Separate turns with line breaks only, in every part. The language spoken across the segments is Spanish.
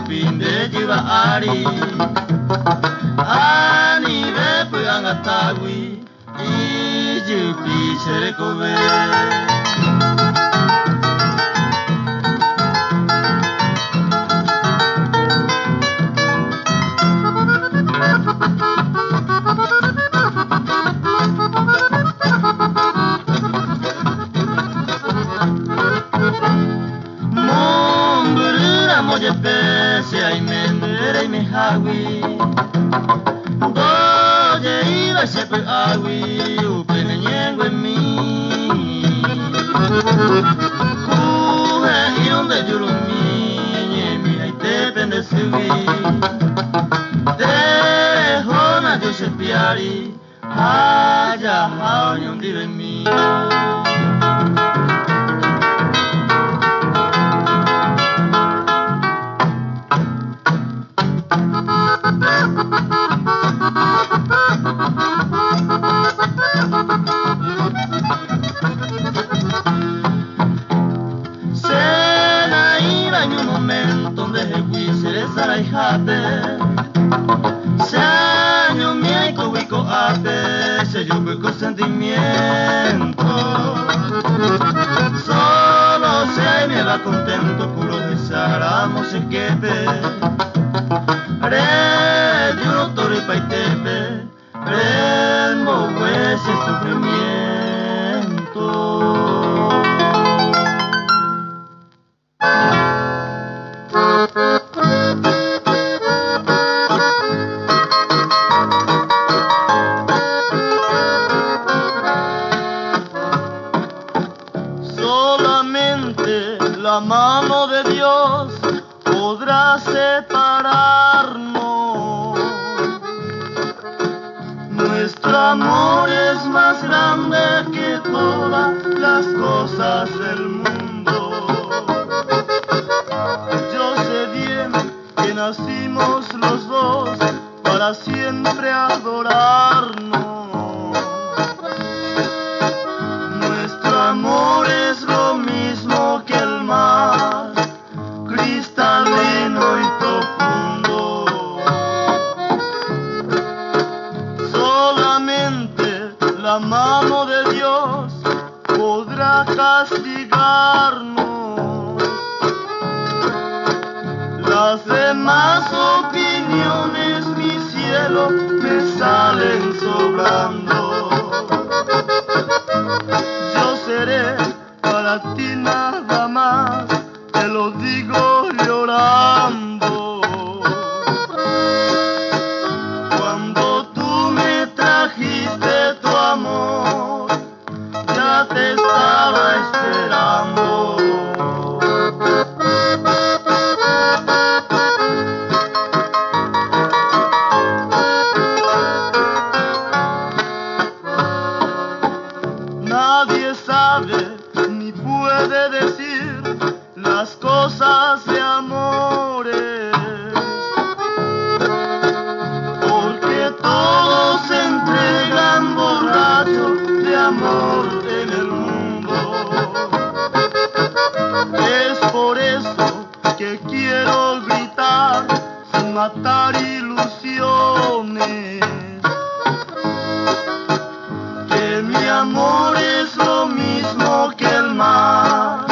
pinde jiba ari ani bepu angatawi ijupi serekobe. Moje pese ay mendere y me hawi doje iba sepe awi upene nyengo en mi kuhe irunde yurumi nyemi ay te pende suwi de hona yo sepiari haya hao nyondive en mi. Señor mi cobico ate, se yo con sentimiento. Solo se me va contento, puro desaramos se quepe. Re, yo torre paitepe, rembo ese sufrimiento. La mano de Dios podrá separarnos. Nuestro amor es más grande que todas las cosas del mundo. Yo sé bien que nacimos los dos para siempre adorarnos. Nuestro amor es lo mismo que el mar, cristalino y profundo. Solamente la mano de Dios podrá castigarnos. Las demás opiniones, mi cielo, me salen sobrando. Yo seré para ti nada más, te lo digo llorando. Cuando tú me trajiste tu amor, ya te estaba esperando. Nadie sabe ni puede decir las cosas de amores, porque todos se entregan borrachos de amor en el mundo. Es por eso que quiero gritar sin matar ilusiones, que mi amor es lo mismo que el mar,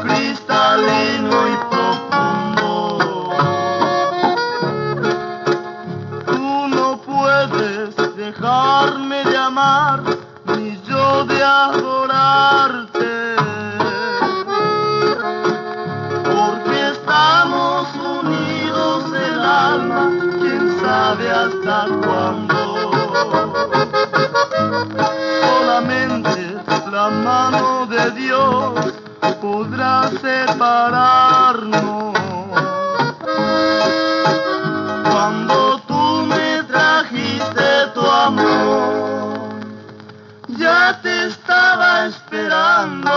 cristalino y profundo. Tú no puedes dejarme de amar, ni yo de adorarte, porque estamos unidos el alma, quién sabe hasta cuándo. Solamente la mano de Dios podrá separarnos. Cuando tú me trajiste tu amor, ya te estaba esperando.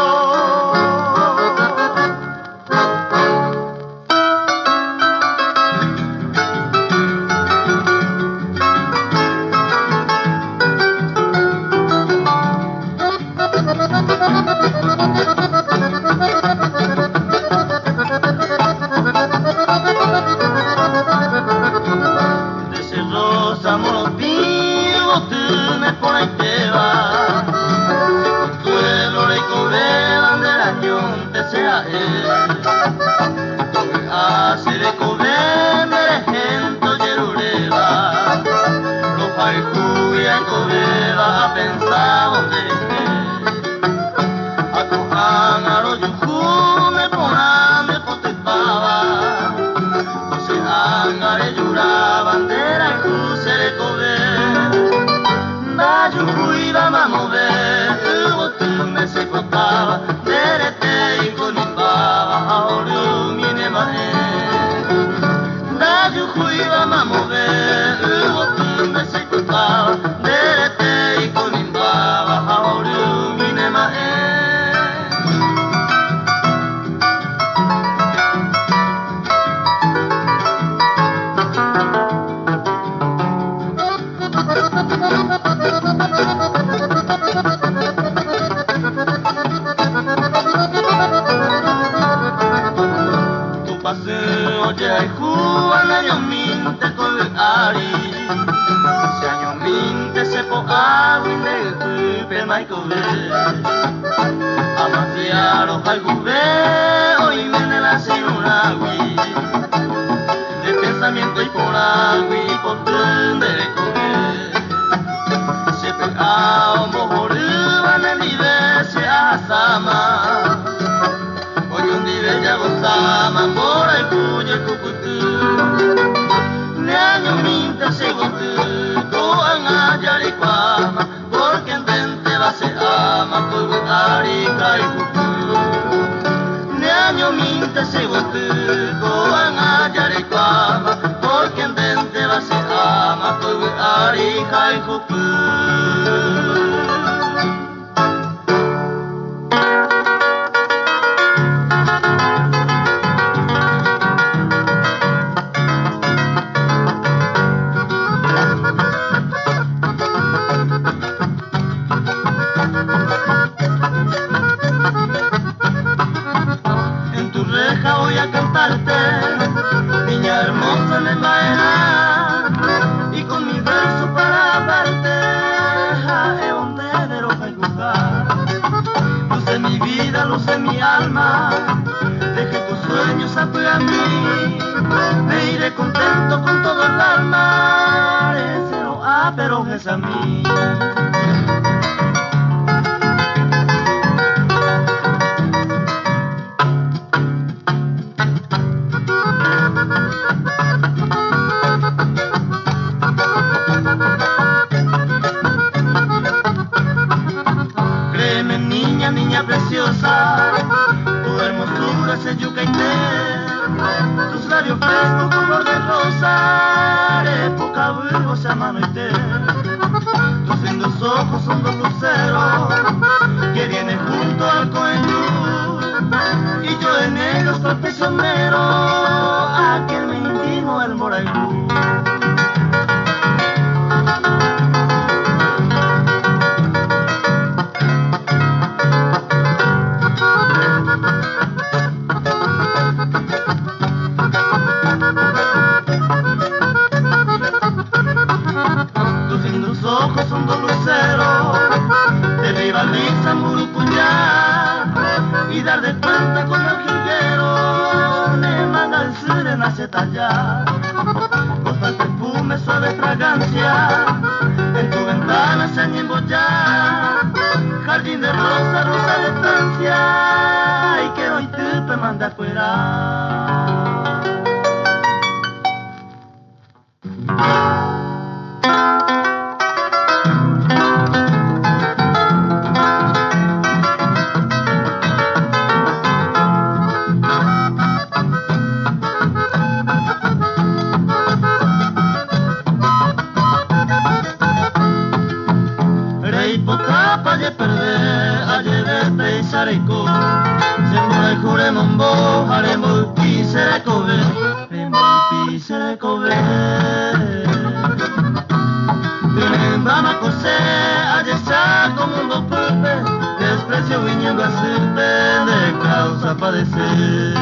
Thank you.
donde sea él. Hace de comer gente yerureba, lo faijuya en cobeba a pensar donde a cojan a los yujume ponan de potepaba, no se angare yura bandera y cruce de cober, da yujuiba ma mover, hubo tu me se contaba, derete y con mi baba, ahora mine mae, da yujuiba ma mover, hubo tu me se contaba, derete y con mi baba, ahora mine mae. Oye, Juan, año minte con el ari, si año minte se po agui de tupe maikove, amafiaro jaigube, hoy viene la señora agui, de pensamiento y por agui, por tender comer, se pega un bojoru, en el nivel se asama. Ya gozama por el cuyo el cucutú, le año minta se gozú, coan a yaricuama, porque en vente va se ama, por arica y cucú. Le año minta se gozú, coan a yaricuama, porque en vente va se ama, por arica y cucú. Niña hermosa en el maena, y con mi verso para hablarte, es un de roja y juzgar. Luce mi vida, luce mi alma, deje tus sueños a mí, me iré contento con todo el alma, ese no pero es a mí. Niña preciosa, tu hermosura se yuca y té, tus labios frescos color de rosa, época burgosa mano y té, tus lindos ojos son dos luceros que vienen junto al coenú, y yo en ellos soy prisionero, a quien me intimo el morailú. Son dos luceros, te rivalizan Murucuyá, y dar de cuenta con el jilguero, ne manga el sire nace tallar, con el perfume suave fragancia, en tu ventana se embollar, jardín de rosa, rosa de Francia, y que hoy te manda afuera. Sareco, sembra jure mambo, haremos pisere kobe, pisere kobe. Vamos a coser, a como un dopepe, desprecio viniendo a sirve de causa padecer.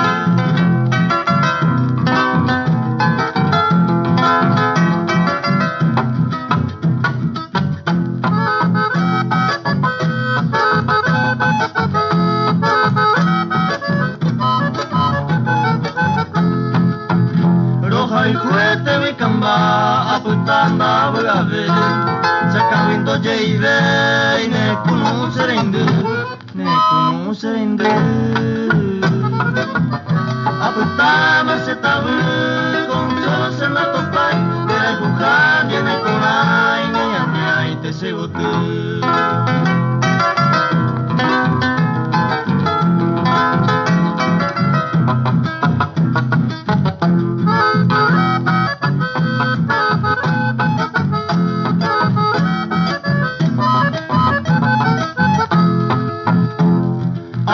jeibe ne kunu serendu aputama se tabu con solos en la topai pero el bujan viene con ay ne te sigo tú.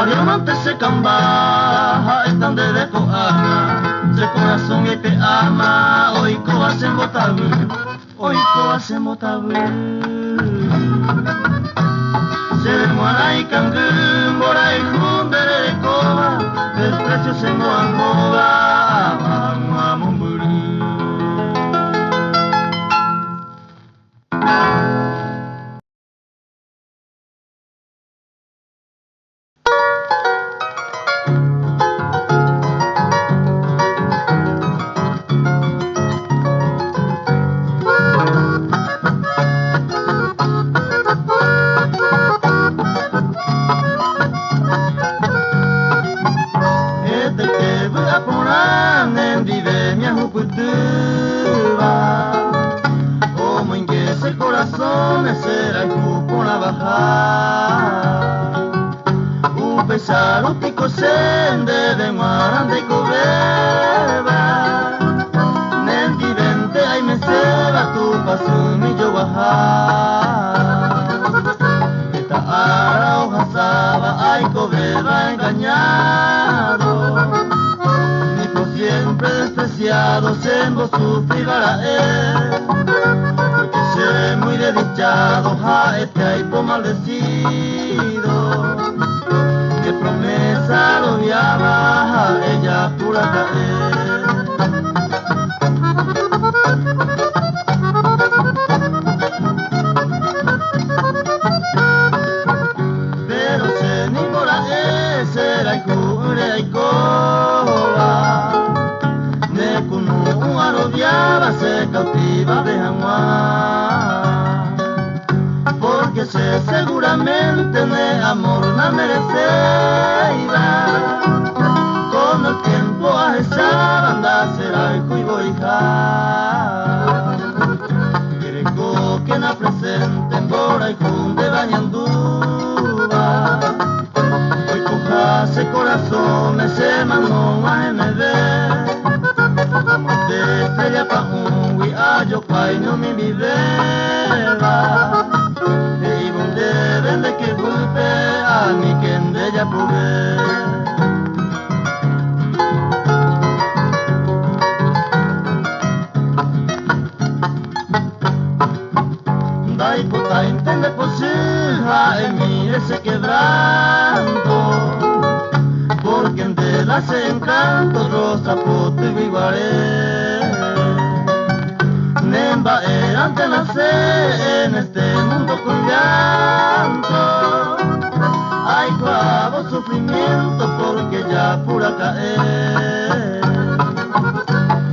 Diamante se camba, están de coana, se corazón y te ama, hoy hacen botabu, se demuara y cangú, mora y jundere de coba, desprecio se moa vamos a mumburu. Como inquiese el corazón será el cupo la bajar un pesar un pico sende de marande y cobeba nel divente ay me seba tu paso mi yo bajar esta ara hoja saba ay cobeba engañado siempre despreciados en vos sufrirá él porque sé muy desdichado a este aipo maldecido que promesa lo viaba a ella pura caer. Pero se ni por ese la cura y coba se cautiva de Januar porque sé seguramente de amor no merecerá con el tiempo a esa banda será el cuivo hija quiero que na presente en bora y junde bañanduba hoy coja ese corazón ese mano a MD de estrella pa' un guiallo pai no mi viveva y donde vende que golpe a mi quien de ella pude dai pota intende posija en mí ese quebranto porque entre las encantos rosa poto y vivaré Nemba era ante nacer en este mundo con llanto hay clavo sufrimiento porque ya pura caer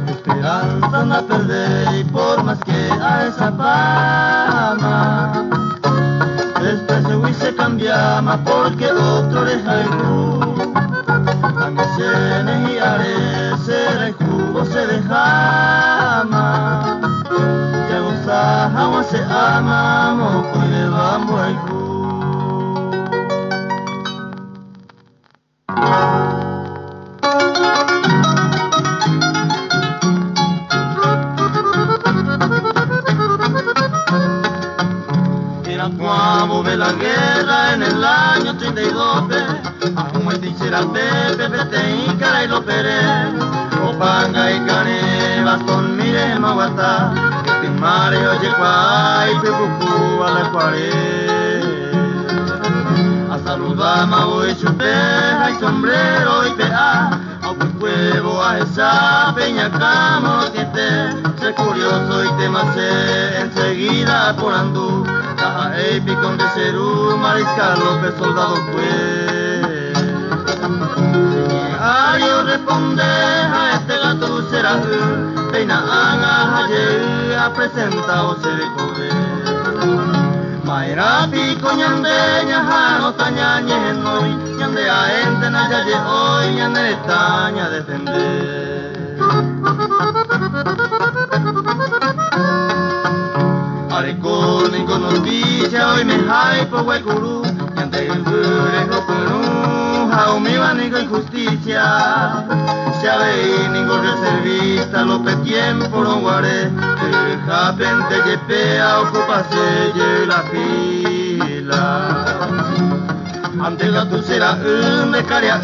esperanza no perder y por más que a esa fama desprecio y se cambiama porque otro deja el club a mi senes y arecer el jugo se dejama ya goza agua se ama moco y le vamos al club. Era cuando de la guerra en el año 32 aún el dichera Pepe, Pete y Cara y lo Pérez Opanga y Canevas con mire Maguatá que mare oye cuay Pepucú a la pared a saludar Mago y chupeja y sombrero y pea a un huevo a esa peña camo que te sé curioso y te macé enseguida por andú caja epi con de Cerú Mariscal López soldado pues yo responde a este gato será peina anga ayer a presenta o se de comer Rapiko nyande nyahano tañañe noi, nyande aente na yaye hoy, nyande taña defender. Areko ningo noticia hoy me hay po huecuru, nyande gure hopuru, haumiwa ningo injusticia. Ya veí ningún reservista, lo que tiempo no guaré, el japente yepea, ocupase y la fila. Ante la tucera becaria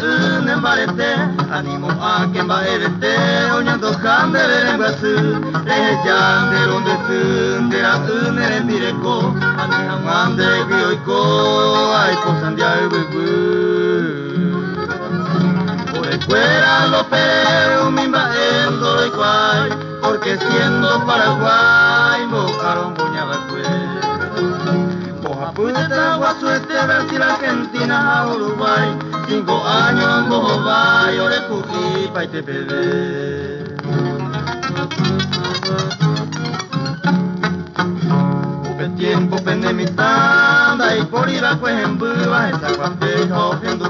embarete, animo a que embaerete, oñando jande verembasu, ejande donde sundera erepireco, anijamande guioico, ay posandia fuera lo pero mi maendo de guay, porque siendo Paraguay invocaron Buñabacue. Boja puta guasuete ver si la Argentina a Uruguay, 5 años en Bojobay, Orecuí, Paitepede. Tiempo pende mi tanda y por ir a Cuejembuba, esa cuampejo, viendo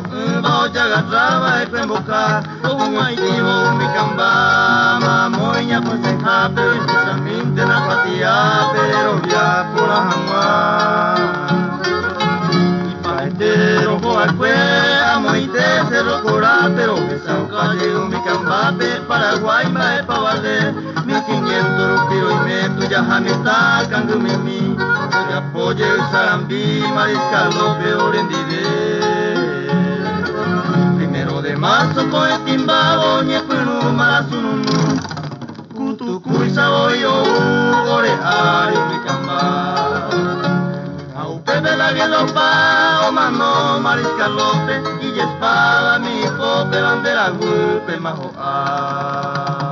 ya agarraba el cuembocar, un haitivo, mi camba, mamoña, pues en jape, precisamente en la patía, pero ya por la jamás. Y paetero, por cue, amo y te cerro cora, pero esa calle, mi camba, Paraguay, mae pa valer, 1500 rupiro y me, tuya jamita, cangumimi. Apoye el Sarambí, Mariscal peor en Primero de marzo, Coetimbago, Ñepunu, Malasununu, Cutucu y Saboyo, Oreario, Micamba. Aupepe la Guelopa, Omano, Mariscal López, y Espada, mi pope, bandera, Gupe, Majoa.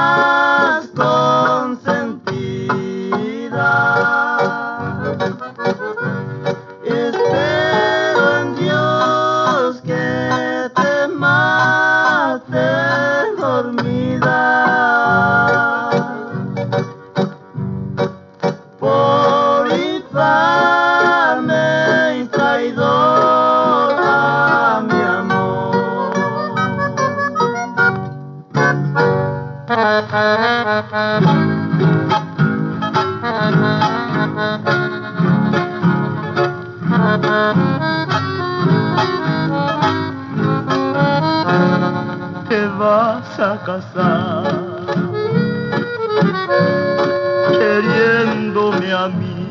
más consentida. Espero en Dios que te mates dormida por infame y traidora, mi amor. Te vas a casar queriéndome a mí.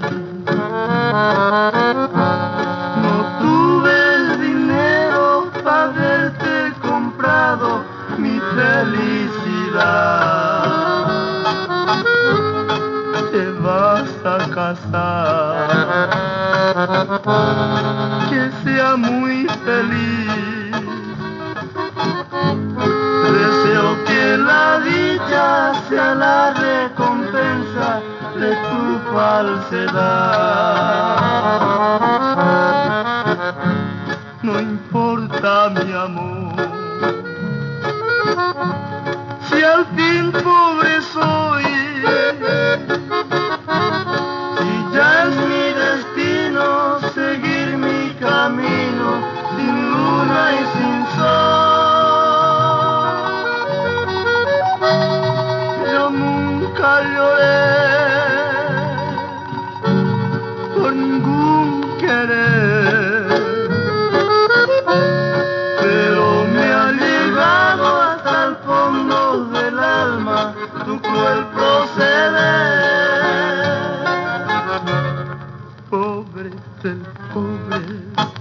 No tuve el dinero para haberte comprado mi felicidad. Te vas a casar, que sea muy feliz. Deseo que la dicha sea la recompensa de tu falsedad. No importa, mi amor, si al fin pobre soy, si ya es mi destino seguir mi camino sin luna y sin sol. Yo nunca lloré por ningún querer, pero me ha llegado hasta el fondo del alma tu cruel proceder. Pobre del pobre,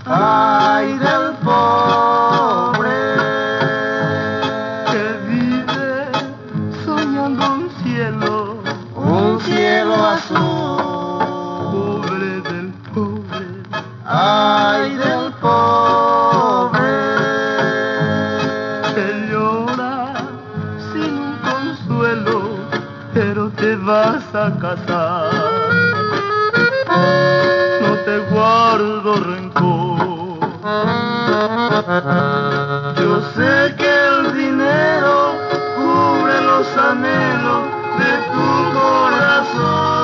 ay del pobre, que vive soñando un cielo azul. Pobre del pobre, ay del pobre, que llora sin un consuelo, pero te vas a casar. No te guardo rencor, yo sé que el dinero cubre los anhelos de tu corazón.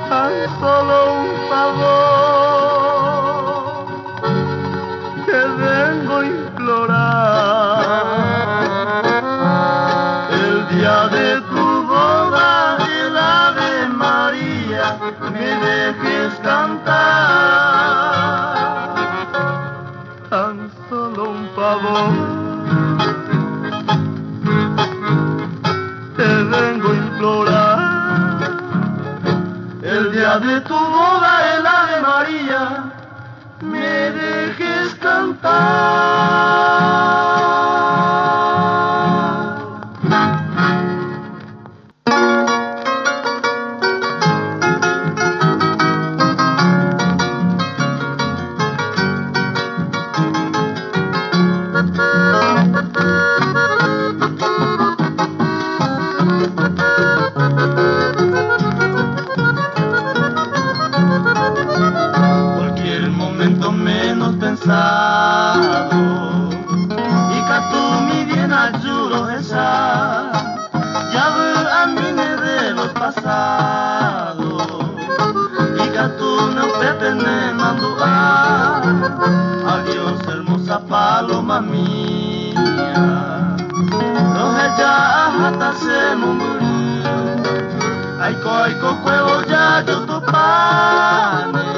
Tan solo un favor te vengo a implorar. El día de tu boda, el Ave María me dejes cantar. Tan solo un favor te vengo a implorar. El día de tu boda, el Ave María me dejes cantar. Cualquier momento menos pensado, y que tú mi bien ayudo esa, ya verán de los pasados, y que tú no pretendes mandar. Adiós hermosa paloma mía, roja ya hasta se murió. Aiko aiko cuevo ya yo topane.